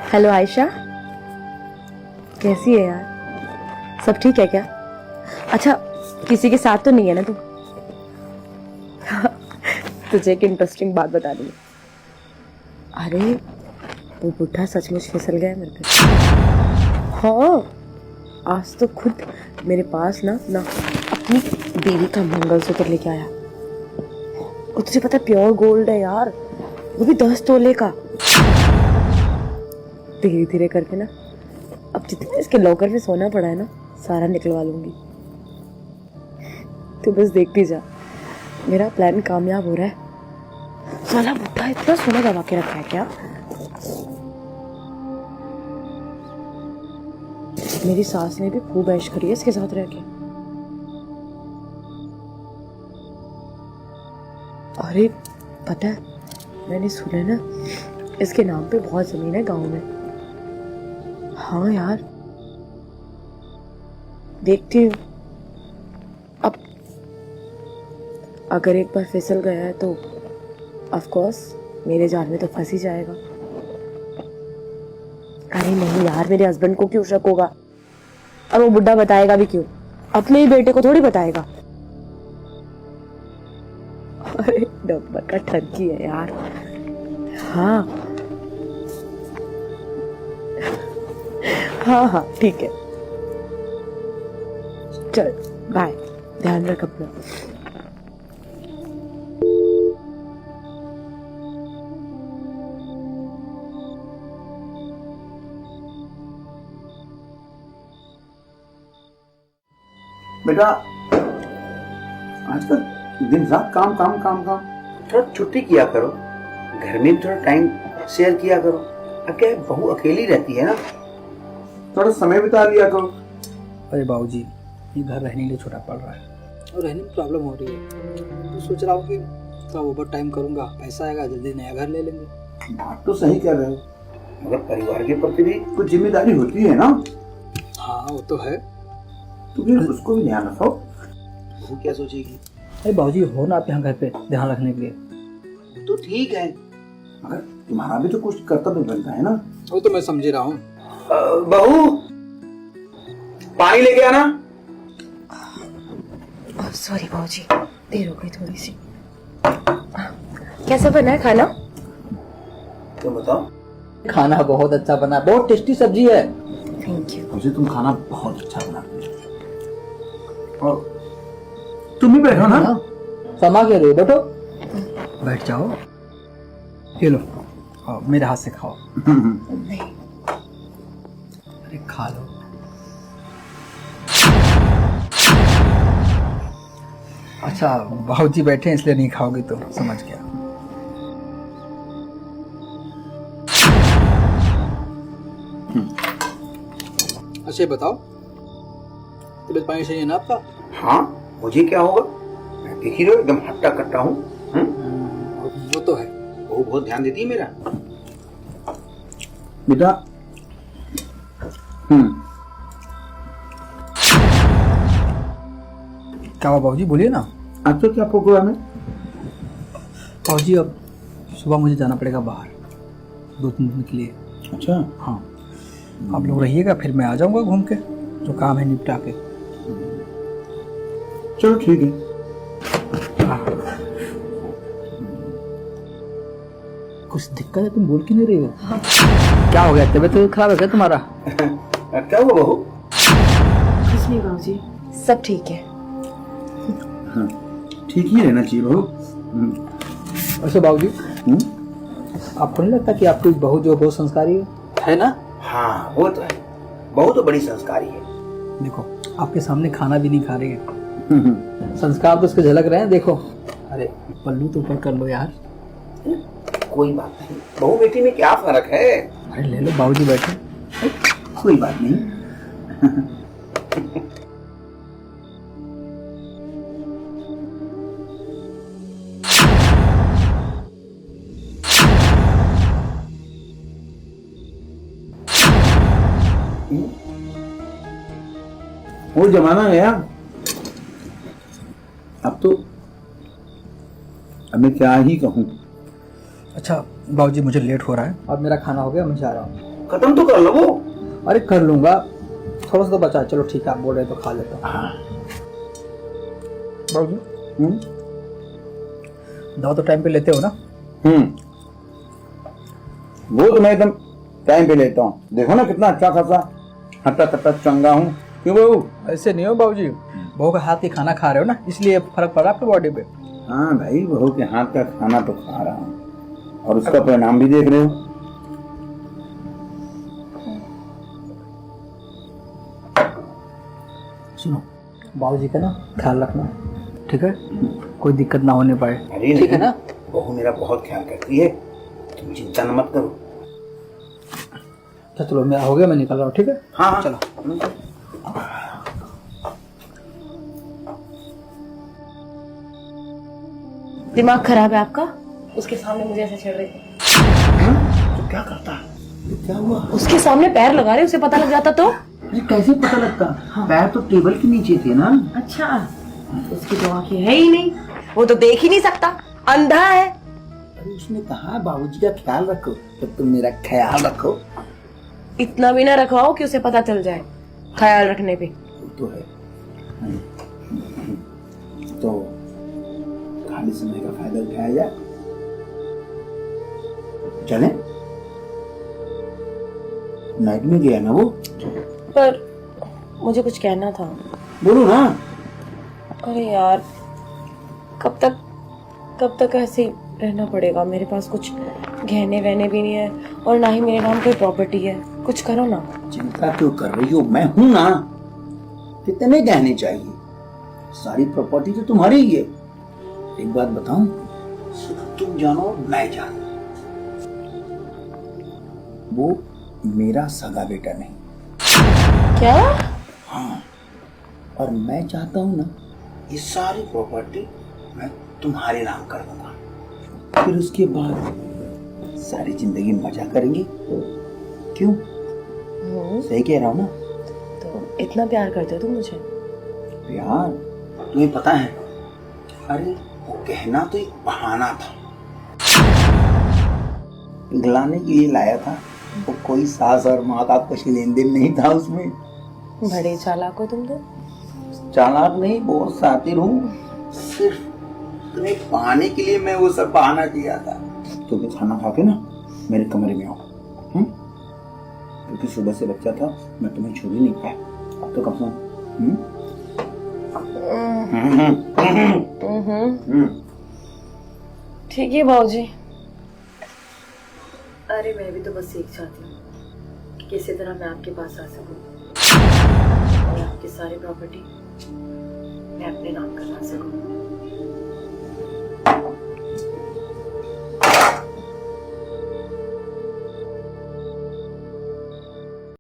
Hello Ayesha, कैसी है यार? सब ठीक है क्या? अच्छा, किसी के साथ तो नहीं है ना तू? तुझे एक इंटरेस्टिंग बात बता दी। अरे वो बुढ़ा सचमुच फिसल गया मेरे पे। हाँ, आज तो खुद मेरे पास ना अपनी बीवी का मंगलसूत्र लेके आया। और तुझे पता है प्योर गोल्ड है यार, वो भी 10 तोले का। धीरे धीरे करके ना अब जितना इसके लॉकर में सोना पड़ा है ना सारा निकलवा लूंगी। तू बस देखती जा, मेरा प्लान कामयाब हो रहा है। साला बुढ़ा इतना सोना दबा के रखा है क्या? मेरी सास ने भी खूब ऐश करी है इसके साथ रह के। अरे पता है, मैंने सुना है ना इसके नाम पे बहुत जमीन है गांव में। हाँ यार, देखती हूँ अब। अगर एक बार फिसल गया है तो ऑफ कोर्स मेरे जाल में तो फंस ही जाएगा। अरे नहीं यार, मेरे हस्बैंड को क्यों शक होगा? और वो बुड्ढा बताएगा भी क्यों? अपने ही बेटे को थोड़ी बताएगा। अरे नंबर का ठगी है यार। हाँ हाँ हाँ ठीक है, चल बाय, ध्यान रख अपना। बेटा आजकल दिन रात काम काम काम काम, थोड़ा छुट्टी किया करो, घर में भी थोड़ा टाइम शेयर किया करो। अब क्या है, बहू अकेली रहती है ना, थोड़ा समय बिता लिया करो। अरे बाबूजी, ये घर रहने के लिए छोटा पड़ रहा है और रहने में प्रॉब्लम हो रही है। तो सोच रहा हूँ कि थोड़ा ओवर टाइम करूँगा, पैसा आएगा, जल्दी नया घर ले लेंगे। बात तो सही कर रहे हो, मगर परिवार के प्रति भी कुछ जिम्मेदारी होती है ना। हाँ वो तो है। तो फिर उसको भी ध्यान रखो। वो क्या सोचेगी? अरे बाबूजी, हो ना आप यहाँ घर पे ध्यान रखने के लिए। तो ठीक है, मगर तुम्हारा भी तो कुछ कर्तव्य बनता है ना। वो तो मैं समझ रहा हूँ। बहू पानी लेके आना। सॉरी बाबूजी, देर हो गई थोड़ी सी। कैसा बना है खाना? तुम बताओ। खाना बहुत अच्छा बना, बहुत टेस्टी सब्जी है। Thank you. मुझे तुम खाना बहुत अच्छा बनाती हो। और तुम भी बैठो ना। समा के रहे, बैठो, बैठ जाओ। ये लो, खाओ, मेरे हाथ से खाओ। नहीं, अरे खा लो। अच्छा बाबूजी बैठे हैं इसलिए नहीं खाओगी, तो समझ गया। अच्छा बताओ, तबीयत पानी सही है ना आपका? हाँ, मुझे क्या होगा, मैं देख ही रहे हो एकदम हट्टा कट्टा हूँ। वो तो है। वो बहुत ध्यान देती है मेरा बेटा। क्या हुआ बाबूजी, बोलिए ना। आज तो क्या प्रोग्राम है? बाबूजी अब सुबह मुझे जाना पड़ेगा बाहर 2-3 दिन के लिए। अच्छा। हाँ, आप लोग रहिएगा, फिर मैं आ जाऊंगा घूम के, जो काम है निपटा के। चलो ठीक है। कुछ दिक्कत है, तुम बोल क्यों नहीं रही हो? हाँ। क्या हो गया, तबीयत खराब है क्या तुम्हारा? क्या हुआ बहू? कुछ नहीं बाबूजी, सब ठीक है। हाँ, ठीक ही रहना चाहिए बहू। वैसे बाबूजी, आपको नहीं लगता कि आपकी बहू जो बहुत संस्कारी है ना? हाँ वो तो है, बहू तो बड़ी संस्कारी है। देखो आपके सामने खाना भी नहीं खा रही है, संस्कार तो उसके झलक रहे हैं, देखो। अरे पल्लू तो ऊपर कर लो यार। कोई बात नहीं, बहू बेटी में क्या फर्क है? अरे ले लो, बाबूजी बैठे। कोई बात नहीं। वो जमाना गया, अब तो अब मैं क्या ही कहूँ। अच्छा बाबूजी, मुझे लेट हो रहा है, अब मेरा खाना हो गया, मैं जा रहा हूँ। खत्म तो कर लो वो। अरे कर लूंगा, थोड़ा सा तो बचा। चलो ठीक है, आप बोल रहे तो खा लेता हूँ। हाँ। बाबूजी दवा तो टाइम पे लेते हो ना? वो तो मैं एकदम टाइम पे लेता हूँ। देखो ना कितना अच्छा खासा हट्टा कट्टा चंगा हूँ। क्यों बहू? ऐसे नहीं हो बाबूजी, बहू का हाथ की खाना खा रहे हो ना, इसलिए फर्क पड़ रहा है आपकी बॉडी पे। हाँ भाई, बहू के हाथ का खाना तो खा रहा हूँ और उसका परिणाम भी देख रहे हो। सुनो, बाबूजी का ना ख्याल रखना, ठीक है? कोई दिक्कत ना होने पाए। अरे ठीक है ना? बहू मेरा बहुत ख्याल करती है, तुम चिंता न मत करो। तो चलो, मेरा हो गया, मैं निकल रहा हूँ। ठीक है? हाँ हाँ चलो। दिमाग खराब है आपका? उसके सामने मुझे ऐसे छेड़ रहे थे। तो क्या करता? क्या हुआ? उसके सामने पैर लगा रहे, उसे पता लग जाता तो? ये कैसे पता लगता? पैर तो टेबल के नीचे थे ना। अच्छा, उसकी तो आंखें है ही नहीं, वो तो देख ही नहीं सकता, अंधा है। अरे उसने कहा बाबूजी का ख्याल रखो, तो तुम मेरा ख्याल रखो। इतना भी ना रखवाओ कि उसे पता चल जाए ख्याल रखने पे। वो तो है। तो खाली समय का फायदा उठाया जाए। चले? नाइट में गया ना वो? पर मुझे कुछ कहना था। बोलो ना। अरे यार, कब तक ऐसे ही रहना पड़ेगा? मेरे पास कुछ गहने वहने भी नहीं है और ना ही मेरे नाम कोई प्रॉपर्टी है। कुछ करो ना। चिंता क्यों कर रही हो? मैं हूं ना। कितने गहने चाहिए? सारी प्रॉपर्टी तो तुम्हारी ही है। एक बात बताऊं, सिर्फ तुम जानो, मैं जानू, वो मेरा सगा बेटा नहीं। क्या? हाँ, और मैं चाहता हूं ना, ये सारी प्रॉपर्टी मैं तुम्हारे नाम कर दूंगा। फिर उसके बाद सारी जिंदगी मजा करेंगे। क्यों? सही कह रहा हूं ना? तो इतना प्यार करते हो तुम मुझे? प्यार? तुम्हें पता है, अरे वो कहना तो एक बहाना था, पिघलाने के लिए लाया था। वो कोई सास और माँ का कुछ लेन देन नहीं था उसमें। बड़े चालाक हो तुम तो। चालाक नहीं, बहुत शातिर हूँ। सिर्फ तुम्हें पाने के लिए मैं वो सब बहाना किया था। तुम्हें खाना खा के ना मेरे कमरे में आओ, क्योंकि सुबह से बच्चा था, मैं तुम्हें छू भी नहीं पाया। अब तो कम से कम ठीक है बाबूजी। अरे मैं भी तो बस सीख चाहती हूँ कि किसी तरह मैं आपके पास आ सकूँ और आपकी सारी प्रॉपर्टी मैं अपने नाम करवा सकूँ।